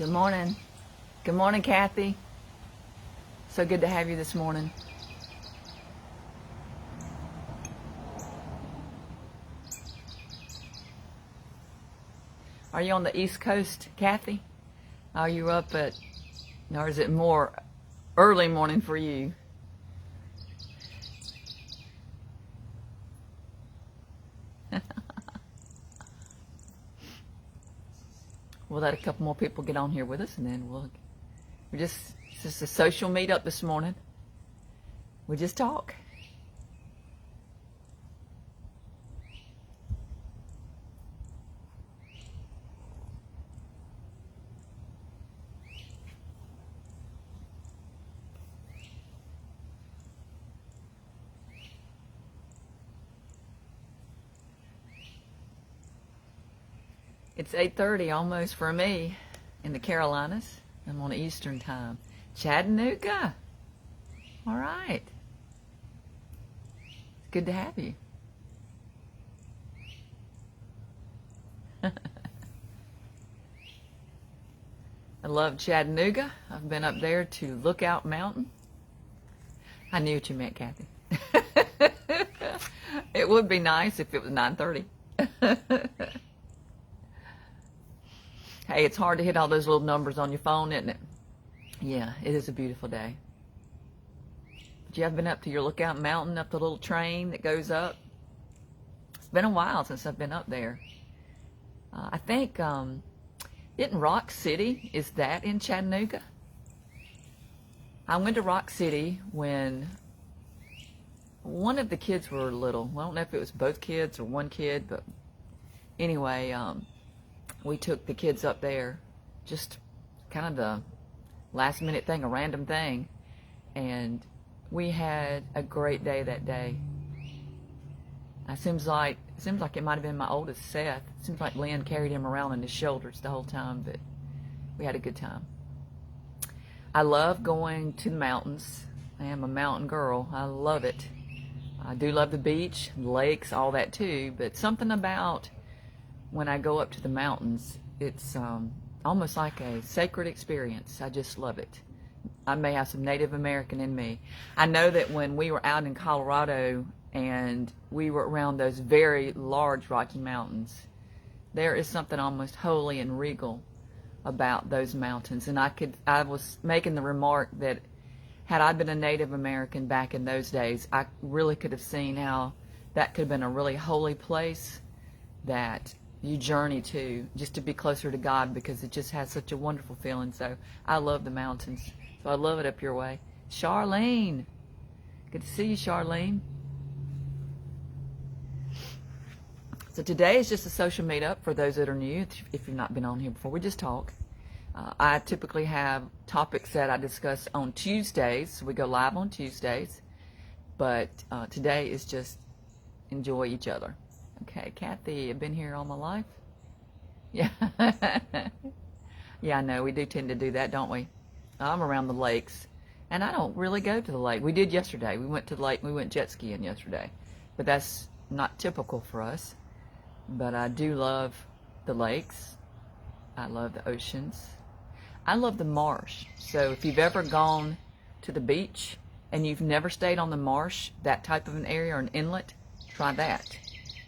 Good morning. Good morning, Kathy. So good to have you this morning. Are you on the East Coast, Kathy? Are you up at, or is it more early morning for you? We'll let a couple more people get on here with us, and then we're just a social meetup this morning. We just talk. It's 8:30 almost for me in the Carolinas. I'm on Eastern time. Chattanooga. All right. It's good to have you. I love Chattanooga. I've been up there to Lookout Mountain. I knew what you meant, Kathy. It would be nice if it was 9:30. Hey, it's hard to hit all those little numbers on your phone, isn't it? Yeah, it is a beautiful day. But you have been up to your Lookout Mountain, up the little train that goes up? It's been a while since I've been up there. I think, isn't Rock City, is that in Chattanooga? I went to Rock City when one of the kids were little. I don't know if it was both kids or one kid, but anyway, we took the kids up there, just kind of the last minute thing, a random thing, and we had a great day that day. It seems like it might have been my oldest, Seth. It seems like Lynn carried him around on his shoulders the whole time, but we had a good time. I love going to the mountains. I am a mountain girl. I love it. I do love the beach, lakes, all that too, but something about when I go up to the mountains, it's almost like a sacred experience. I just love it. I may have some Native American in me. I know that when we were out in Colorado and we were around those very large Rocky Mountains, there is something almost holy and regal about those mountains. And I was making the remark that had I been a Native American back in those days, I really could have seen how that could have been a really holy place that you journey to just to be closer to God, because it just has such a wonderful feeling. So I love the mountains. So I love it up your way. Charlene. Good to see you, Charlene. So today is just a social meetup for those that are new. If you've not been on here before, we just talk. I typically have topics that I discuss on Tuesdays. So we go live on Tuesdays. But today is just enjoy each other. Okay, Kathy, I've been here all my life. Yeah. Yeah, I know. We do tend to do that, don't we? I'm around the lakes, and I don't really go to the lake. We did yesterday. We went to the lake. We went jet skiing yesterday. But that's not typical for us. But I do love the lakes. I love the oceans. I love the marsh. So if you've ever gone to the beach and you've never stayed on the marsh, that type of an area or an inlet, try that.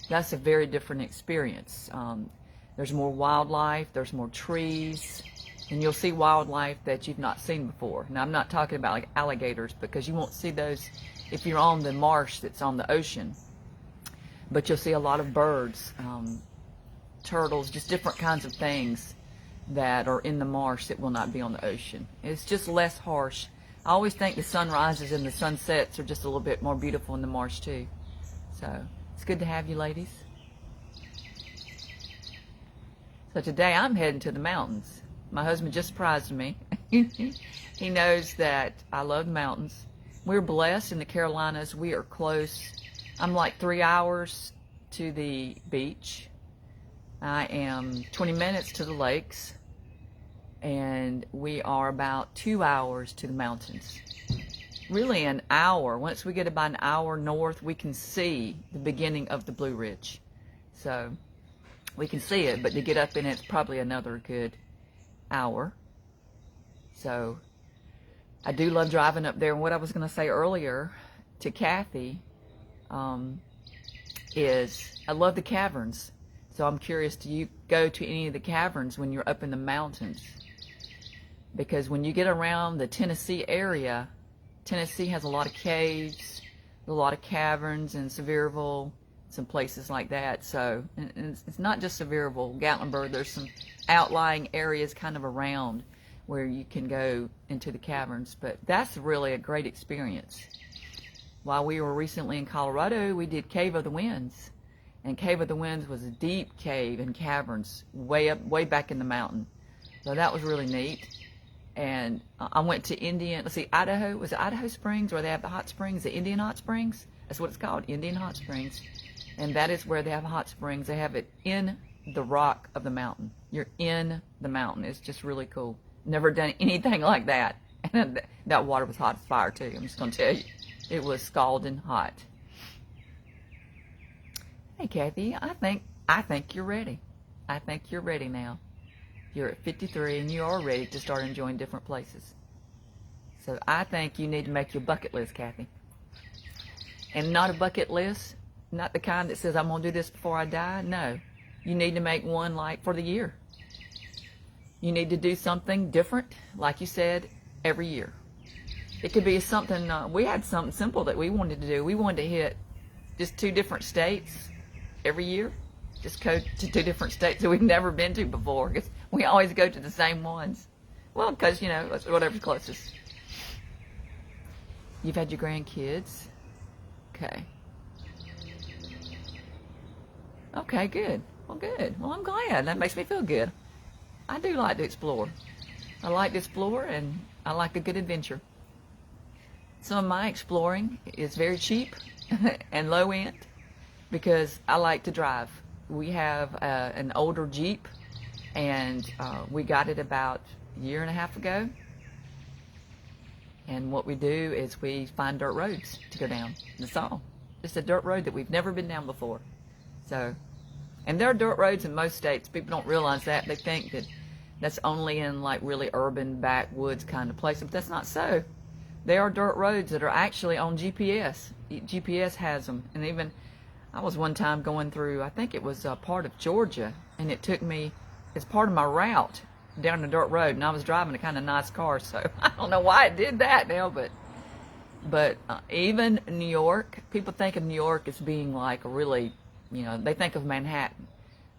That's a very different experience. There's more wildlife, there's more trees, and you'll see wildlife that you've not seen before. Now, I'm not talking about like alligators, because you won't see those if you're on the marsh that's on the ocean. But you'll see a lot of birds, turtles, just different kinds of things that are in the marsh that will not be on the ocean. It's just less harsh. I always think the sunrises and the sunsets are just a little bit more beautiful in the marsh too. So it's good to have you, ladies. So today I'm heading to the mountains. My husband just surprised me. He knows that I love mountains. We're blessed in the Carolinas. We are close. I'm like 3 hours to the beach. I am 20 minutes to the lakes. And we are about 2 hours to the mountains. Really an hour. Once we get about an hour north, we can see the beginning of the Blue Ridge. So we can see it, but to get up in it, it's probably another good hour. So I do love driving up there. And what I was going to say earlier to Kathy is I love the caverns. So I'm curious, do you go to any of the caverns when you're up in the mountains? Because when you get around the Tennessee area, Tennessee has a lot of caves, a lot of caverns in Sevierville, some places like that. So and it's not just Sevierville, Gatlinburg. There's some outlying areas kind of around where you can go into the caverns. But that's really a great experience. While we were recently in Colorado, we did Cave of the Winds. And Cave of the Winds was a deep cave and caverns way back in the mountain. So that was really neat. And I went to Idaho. Was it Idaho Springs where they have the hot springs, the Indian hot springs? That's what it's called, Indian hot springs. And that is where they have hot springs. They have it in the rock of the mountain. You're in the mountain. It's just really cool. Never done anything like that. And that water was hot as fire too. I'm just going to tell you. It was scalding hot. Hey Kathy, I think you're ready. I think you're ready now. You're at 53 and you are ready to start enjoying different places. So I think you need to make your bucket list, Kathy. And not a bucket list, not the kind that says I'm going to do this before I die. No, you need to make one like for the year. You need to do something different, like you said, every year. It could be something, we had something simple that we wanted to do. We wanted to hit just 2 different states every year. Just go to 2 different states that we've never been to before. Because we always go to the same ones. Well, because, you know, whatever's closest. You've had your grandkids. Okay. Okay, good. Well, good. Well, I'm glad. That makes me feel good. I do like to explore. I like to explore, and I like a good adventure. Some of my exploring is very cheap and low end because I like to drive. We have an older Jeep, and we got it about a year and a half ago. And what we do is we find dirt roads to go down. That's all. Just a dirt road that we've never been down before. So, and there are dirt roads in most states. People don't realize that. They think that that's only in like really urban backwoods kind of places, but that's not so. There are dirt roads that are actually on GPS. GPS has them. And even, I was one time going through, I think it was part of Georgia, and it took me, it's part of my route down the dirt road, and I was driving a kind of nice car, so I don't know why it did that now, but even New York, people think of New York as being like a really, you know, they think of Manhattan,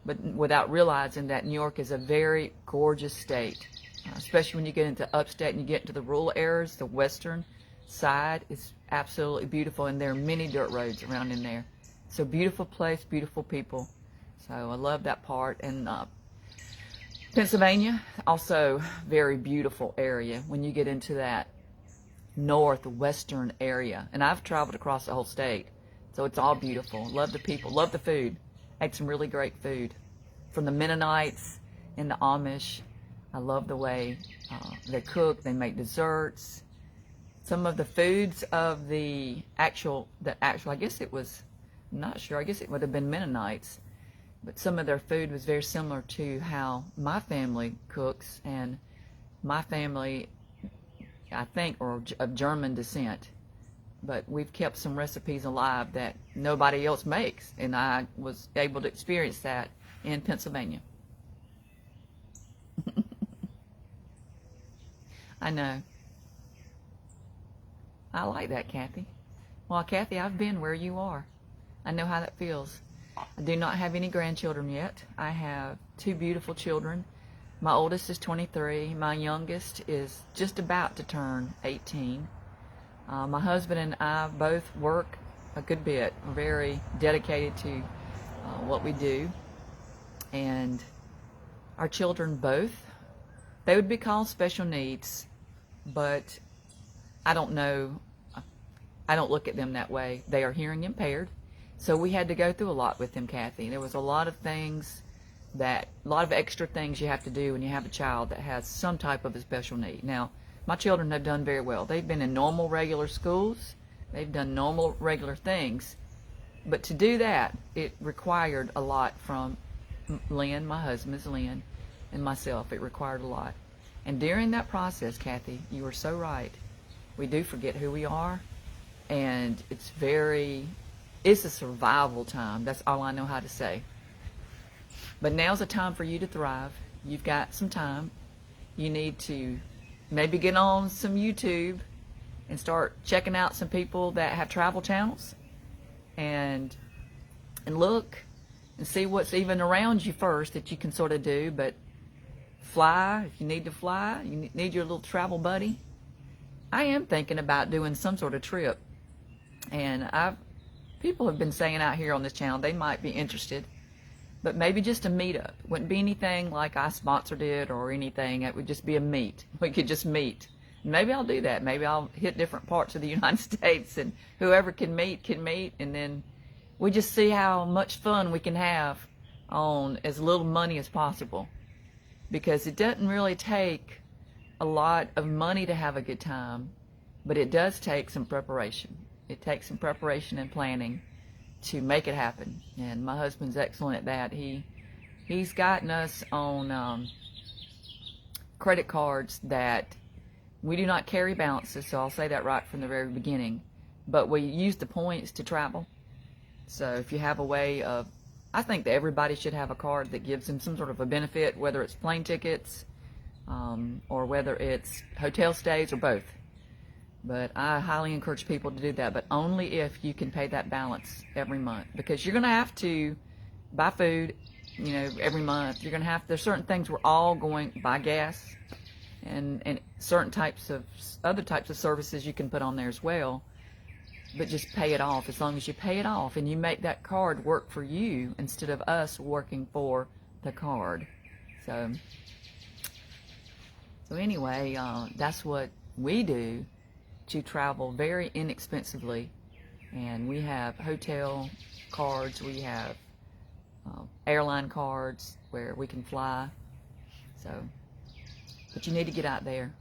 but without realizing that New York is a very gorgeous state. Especially when you get into upstate and you get into the rural areas, the western side is absolutely beautiful, and there are many dirt roads around in there. So beautiful place, beautiful people. So I love that part. And Pennsylvania, also very beautiful area when you get into that northwestern area. And I've traveled across the whole state, so it's all beautiful. Love the people, love the food. Ate some really great food from the Mennonites and the Amish. I love the way they cook. They make desserts. Some of the foods of the actual, I guess it was, I'm not sure, I guess it would have been Mennonites, but some of their food was very similar to how my family cooks, and my family, I think, are of German descent, but we've kept some recipes alive that nobody else makes, and I was able to experience that in Pennsylvania. I know. I like that, Kathy. Well, Kathy, I've been where you are. I know how that feels. I do not have any grandchildren yet. I have 2 beautiful children. My oldest is 23. My youngest is just about to turn 18. My husband and I both work a good bit. We're very dedicated to what we do. And our children both, they would be called special needs, but I don't know, I don't look at them that way. They are hearing impaired, so we had to go through a lot with them, Kathy. There was a lot of things a lot of extra things you have to do when you have a child that has some type of a special need. Now, my children have done very well. They've been in normal, regular schools. They've done normal, regular things. But to do that, it required a lot from Lynn, my husband is Lynn, and myself. It required a lot. And during that process, Kathy, you are so right. We do forget who we are, and it's a survival time. That's all I know how to say. But now's a time for you to thrive. You've got some time. You need to maybe get on some YouTube and start checking out some people that have travel channels and look and see what's even around you first that you can sort of do. But fly, if you need to fly, you need your little travel buddy. I am thinking about doing some sort of trip, and people have been saying out here on this channel they might be interested, but maybe just a meetup. Wouldn't be anything like I sponsored it or anything. It would just be a meet. We could just meet. Maybe I'll do that. Maybe I'll hit different parts of the United States, and whoever can meet, and then we just see how much fun we can have on as little money as possible. Because it doesn't really take a lot of money to have a good time, but it does take some preparation. It takes some preparation and planning to make it happen. And my husband's excellent at that. He's gotten us on credit cards that we do not carry balances, so I'll say that right from the very beginning. But we use the points to travel. So if you have a way of, I think that everybody should have a card that gives them some sort of a benefit, whether it's plane tickets or whether it's hotel stays or both. But I highly encourage people to do that, but only if you can pay that balance every month, because you're going to have to buy food, every month. You're going to have, there's certain things we're all going to buy, gas and certain other types of services you can put on there as well. But just pay it off. As long as you pay it off and you make that card work for you instead of us working for the card. So anyway, that's what we do to travel very inexpensively. And we have hotel cards, we have airline cards where we can fly. But you need to get out there.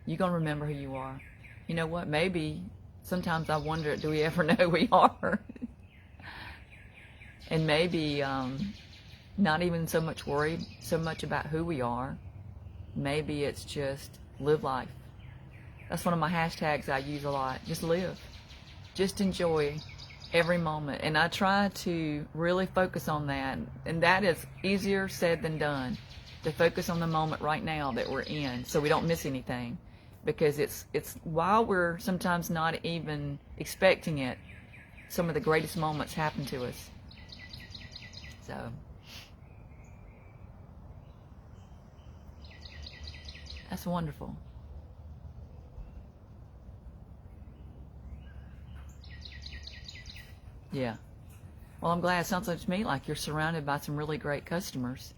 You're going to remember who you are. You know what? Maybe sometimes I wonder, do we ever know who we are? And maybe not even so much worried so much about who we are. Maybe it's just live life. That's one of my hashtags I use a lot. Just live. Just enjoy every moment. And I try to really focus on that. And that is easier said than done, to focus on the moment right now that we're in so we don't miss anything. Because it's while we're sometimes not even expecting it, some of the greatest moments happen to us. So that's wonderful. Yeah. Well, I'm glad. It sounds like to me like you're surrounded by some really great customers.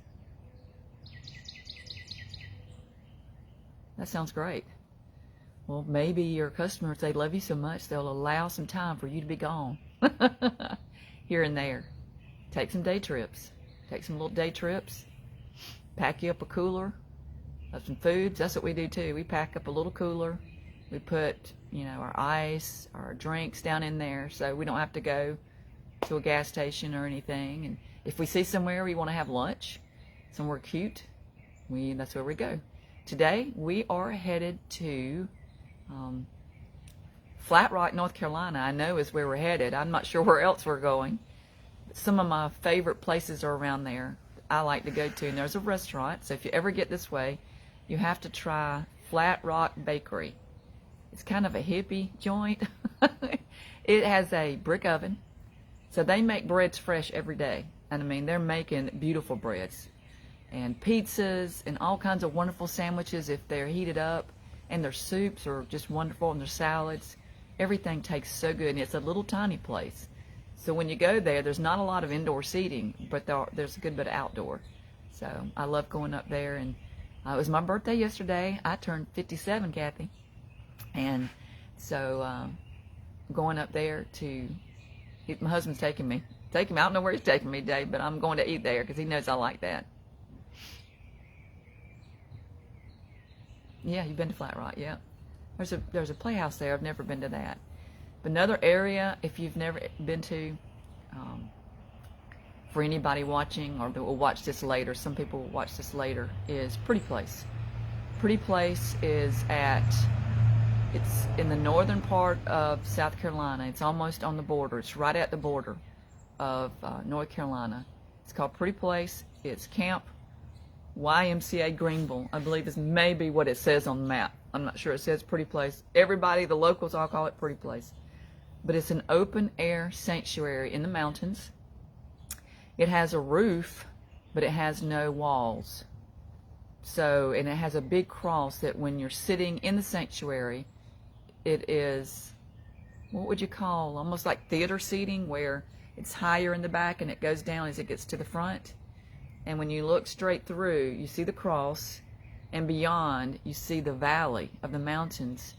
That sounds great. Well, maybe your customers, they love you so much, they'll allow some time for you to be gone here and there. Take some day trips. Take some little day trips. Pack you up a cooler of some foods. That's what we do too. We pack up a little cooler. We put, our ice, our drinks down in there so we don't have to go to a gas station or anything. And if we see somewhere we want to have lunch, somewhere cute, that's where we go. Today, we are headed to Flat Rock, North Carolina, I know is where we're headed. I'm not sure where else we're going. But some of my favorite places are around there I like to go to. And there's a restaurant, so if you ever get this way, you have to try Flat Rock Bakery. It's kind of a hippie joint. It has a brick oven. So they make breads fresh every day. And I mean, they're making beautiful breads. And pizzas and all kinds of wonderful sandwiches if they're heated up. And their soups are just wonderful, and their salads. Everything tastes so good, and it's a little tiny place. So when you go there, there's not a lot of indoor seating, but there's a good bit of outdoor. So I love going up there, and it was my birthday yesterday. I turned 57, Kathy. And so going up there my husband's taking me. I don't know where he's taking me today, but I'm going to eat there because he knows I like that. Yeah, you've been to Flat Rock, yeah. There's a playhouse there. I've never been to that. But another area, if you've never been to, for anybody watching or that will watch this later, some people will watch this later, is Pretty Place. Pretty Place is it's in the northern part of South Carolina. It's almost on the border. It's right at the border of North Carolina. It's called Pretty Place. It's Camp YMCA Greenville, I believe is maybe what it says on the map. I'm not sure. It says Pretty Place. Everybody, the locals all call it Pretty Place. But it's an open air sanctuary in the mountains. It has a roof, but it has no walls. So, and it has a big cross that when you're sitting in the sanctuary, it is, what would you call, almost like theater seating, where it's higher in the back and it goes down as it gets to the front. And when you look straight through, you see the cross, and beyond, you see the valley of the mountains,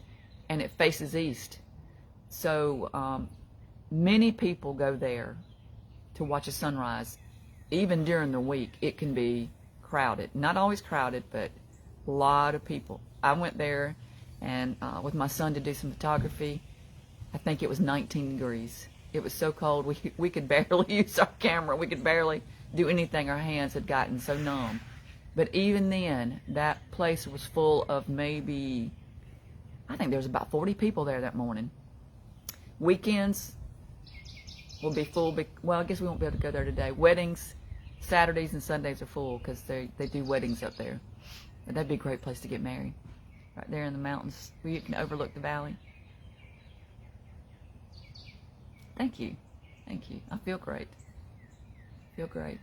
and it faces east. So many people go there to watch a sunrise. Even during the week, it can be crowded. Not always crowded, but a lot of people. I went there and with my son to do some photography. I think it was 19 degrees. It was so cold we could barely use our camera. We could barely do anything. Our hands had gotten so numb. But even then, that place was full of maybe, I think there was about 40 people there that morning. Weekends will be full. Well, I guess we won't be able to go there today. Weddings, Saturdays and Sundays are full because they do weddings up there. But that'd be a great place to get married. Right there in the mountains where you can overlook the valley. Thank you. Thank you. I feel great. I feel great.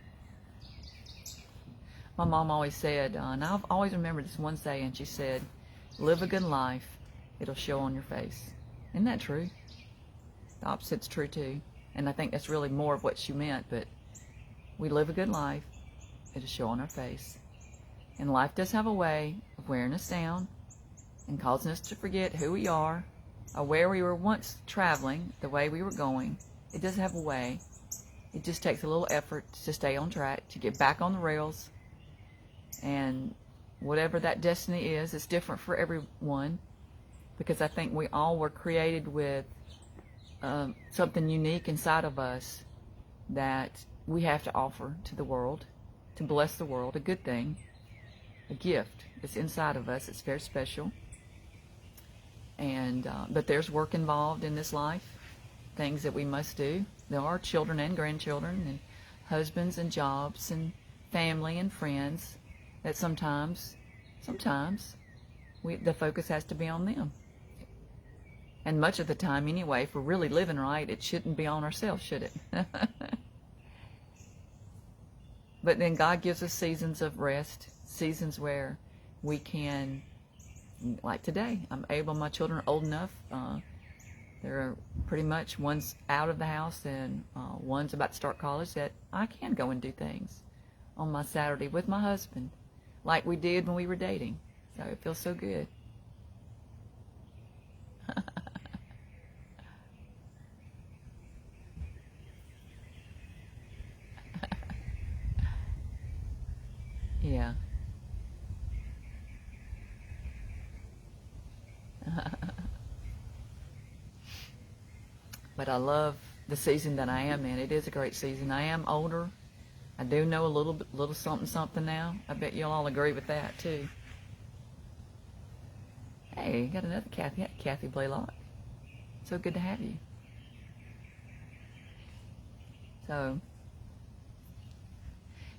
My mom always said, and I've always remembered this one saying, she said, live a good life, it'll show on your face. Isn't that true? The opposite's true too. And I think that's really more of what she meant, but we live a good life, it'll show on our face. And life does have a way of wearing us down and causing us to forget who we are or where we were once traveling, the way we were going. It does have a way. It just takes a little effort to stay on track, to get back on the rails. And whatever that destiny is, it's different for everyone, because I think we all were created with something unique inside of us that we have to offer to the world, to bless the world, a good thing, a gift. It's inside of us. It's very special. And but there's work involved in this life, things that we must do. There are children and grandchildren and husbands and jobs and family and friends that sometimes the focus has to be on them. And much of the time anyway, if we're really living right, it shouldn't be on ourselves, should it? But then God gives us seasons of rest, seasons where we can, like today, my children are old enough. They're pretty much, one's out of the house and one's about to start college, that I can go and do things on my Saturday with my husband, like we did when we were dating. So it feels so good. Yeah. But I love the season that I am in. It is a great season. I am older. I do know a little something now. I bet you'll all agree with that too. Hey, got another Kathy. Kathy Blaylock. So good to have you. So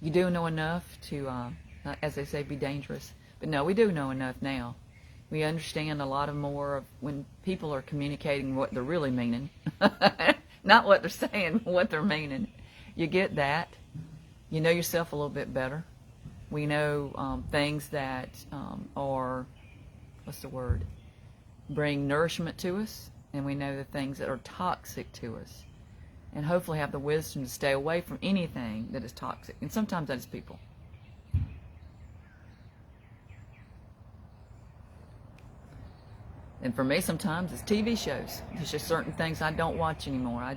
you do know enough to, as they say, be dangerous. But no, we do know enough now. We understand a lot more of when people are communicating what they're really meaning. Not what they're saying, but what they're meaning. You get that. You know yourself a little bit better. We know things that are, bring nourishment to us. And we know the things that are toxic to us. And hopefully have the wisdom to stay away from anything that is toxic. And sometimes that is people. And for me, sometimes it's TV shows. There's just certain things I don't watch anymore. I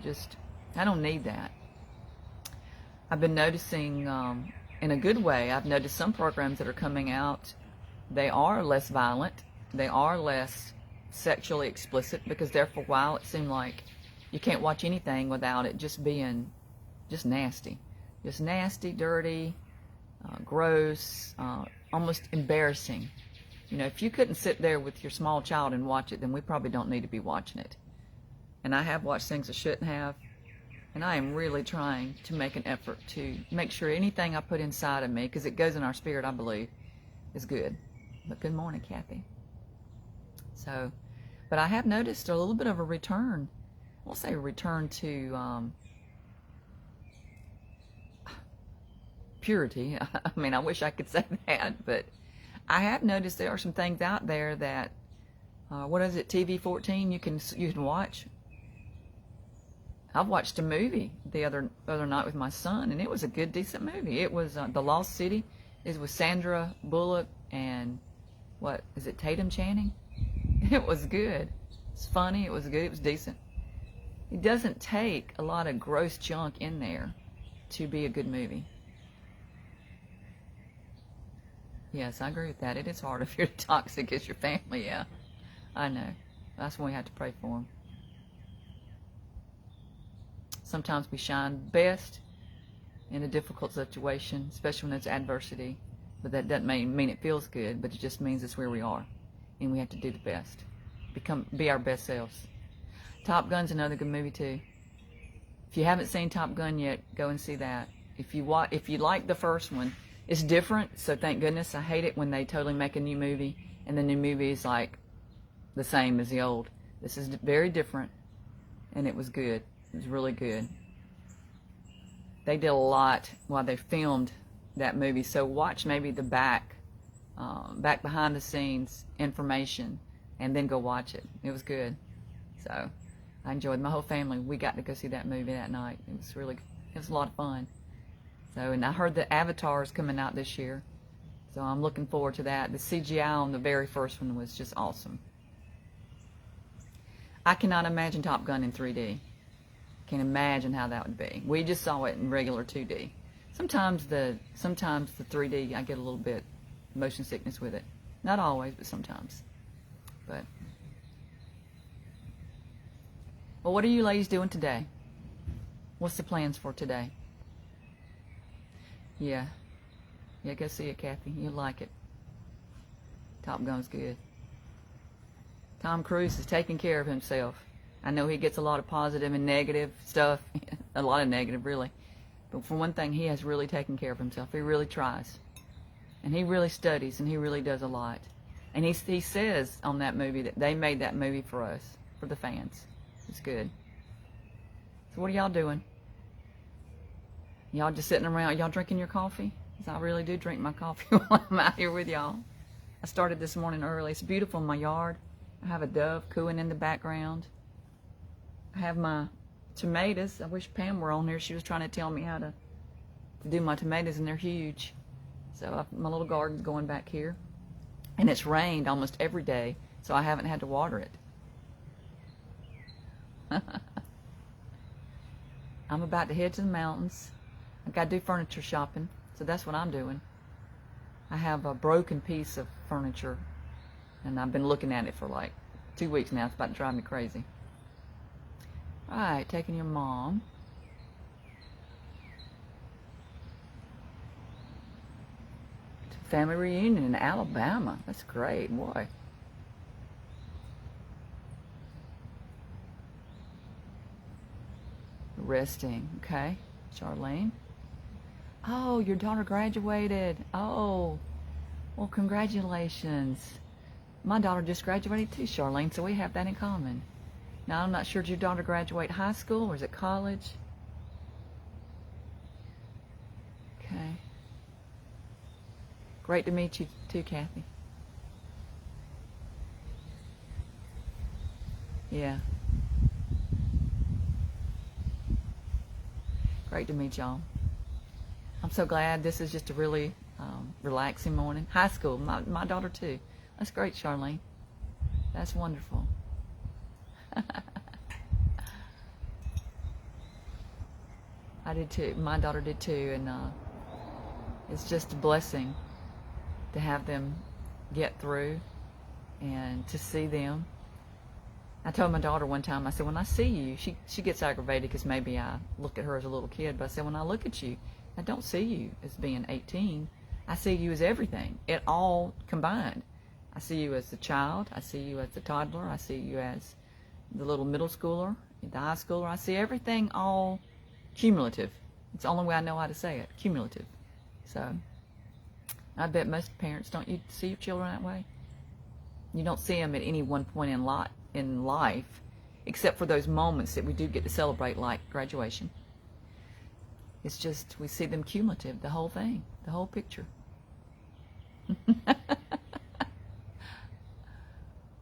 don't need that. I've been noticing, in a good way, I've noticed some programs that are coming out, they are less violent. They are less sexually explicit, because there for a while it seemed like you can't watch anything without it just being just nasty. Just nasty, dirty, gross, almost embarrassing. You know, if you couldn't sit there with your small child and watch it, then we probably don't need to be watching it. And I have watched things I shouldn't have, and I am really trying to make an effort to make sure anything I put inside of me, because it goes in our spirit, I believe, is good. But good morning, Kathy. So, but I have noticed a little bit of a return. We'll say a return to purity. I mean, I wish I could say that, but I have noticed there are some things out there that, what is it, TV 14 you can watch. I've watched a movie the other night with my son, and it was a good, decent movie. It was The Lost City. It was Sandra Bullock and, what, is it Tatum Channing? It was good. It's funny. It was good. It was decent. It doesn't take a lot of gross junk in there to be a good movie. Yes, I agree with that. It is hard if you're toxic as your family, yeah. I know. That's when we have to pray for them. Sometimes we shine best in a difficult situation, especially when it's adversity. But that doesn't mean it feels good, but it just means it's where we are. And we have to do the best. Be our best selves. Top Gun's another good movie too. If you haven't seen Top Gun yet, go and see that. If you like the first one, it's different, so thank goodness. I hate it when they totally make a new movie and the new movie is like the same as the old. This is very different, and it was good. It was really good. They did a lot while they filmed that movie, so watch maybe the back behind the scenes information, and then go watch it. It was good. So I enjoyed it. My whole family, we got to go see that movie that night. It was a lot of fun. So, and I heard that Avatar is coming out this year, so I'm looking forward to that. The CGI on the very first one was just awesome. I cannot imagine Top Gun in 3D. Can't imagine how that would be. We just saw it in regular 2D. Sometimes the 3D, I get a little bit motion sickness with it. Not always, but sometimes. But, well, what are you ladies doing today? What's the plans for today? Yeah, go see it, Kathy. You'll like it. Top Gun's good. Tom Cruise is taking care of himself. I know he gets a lot of positive and negative stuff, a lot of negative, really. But for one thing, he has really taken care of himself. He really tries. And he really studies, and he really does a lot. And he says on that movie that they made that movie for us, for the fans. It's good. So what are y'all doing? Y'all just sitting around, y'all drinking your coffee? Because I really do drink my coffee while I'm out here with y'all. I started this morning early. It's beautiful in my yard. I have a dove cooing in the background. I have my tomatoes. I wish Pam were on here. She was trying to tell me how to do my tomatoes, and they're huge. So my little garden's going back here. And it's rained almost every day, so I haven't had to water it. I'm about to head to the mountains. I've got to do furniture shopping, so that's what I'm doing. I have a broken piece of furniture, and I've been looking at it for like 2 weeks now. It's about to drive me crazy. All right, taking your mom. To family reunion in Alabama. That's great, boy. Resting, okay. Charlene. Oh, your daughter graduated. Oh, well, congratulations. My daughter just graduated too, Charlene, so we have that in common. Now, I'm not sure, did your daughter graduate high school or is it college? Okay. Great to meet you too, Kathy. Yeah. Great to meet y'all. I'm so glad this is just a really relaxing morning. High school, my daughter too. That's great, Charlene. That's wonderful. I did too. My daughter did too, and it's just a blessing to have them get through and to see them. I told my daughter one time, I said, when I see you, she gets aggravated because maybe I look at her as a little kid, but I said, when I look at you, I don't see you as being 18. I see you as everything, it all combined. I see you as a child. I see you as a toddler. I see you as the little middle schooler, the high schooler. I see everything all cumulative. It's the only way I know how to say it, cumulative. So I bet most parents, don't you see your children that way? You don't see them at any one point in life, except for those moments that we do get to celebrate, like graduation. It's just, we see them cumulative, the whole thing, the whole picture.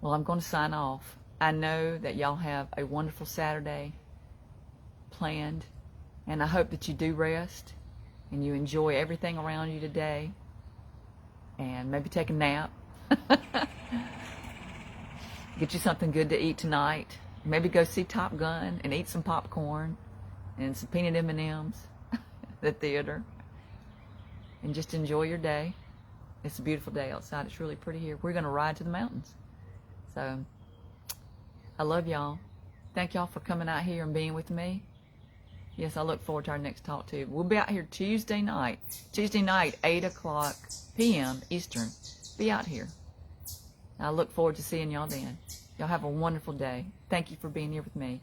Well, I'm going to sign off. I know that y'all have a wonderful Saturday planned, and I hope that you do rest and you enjoy everything around you today, and maybe take a nap. Get you something good to eat tonight. Maybe go see Top Gun and eat some popcorn and some peanut M&Ms at the theater, and just enjoy your day. It's a beautiful day outside. It's really pretty here. We're going to ride to the mountains. So I love y'all. Thank y'all for coming out here and being with me. Yes, I look forward to our next talk too. We'll be out here Tuesday night, 8 o'clock p.m. Eastern. Be out here. I look forward to seeing y'all then. Y'all have a wonderful day. Thank you for being here with me.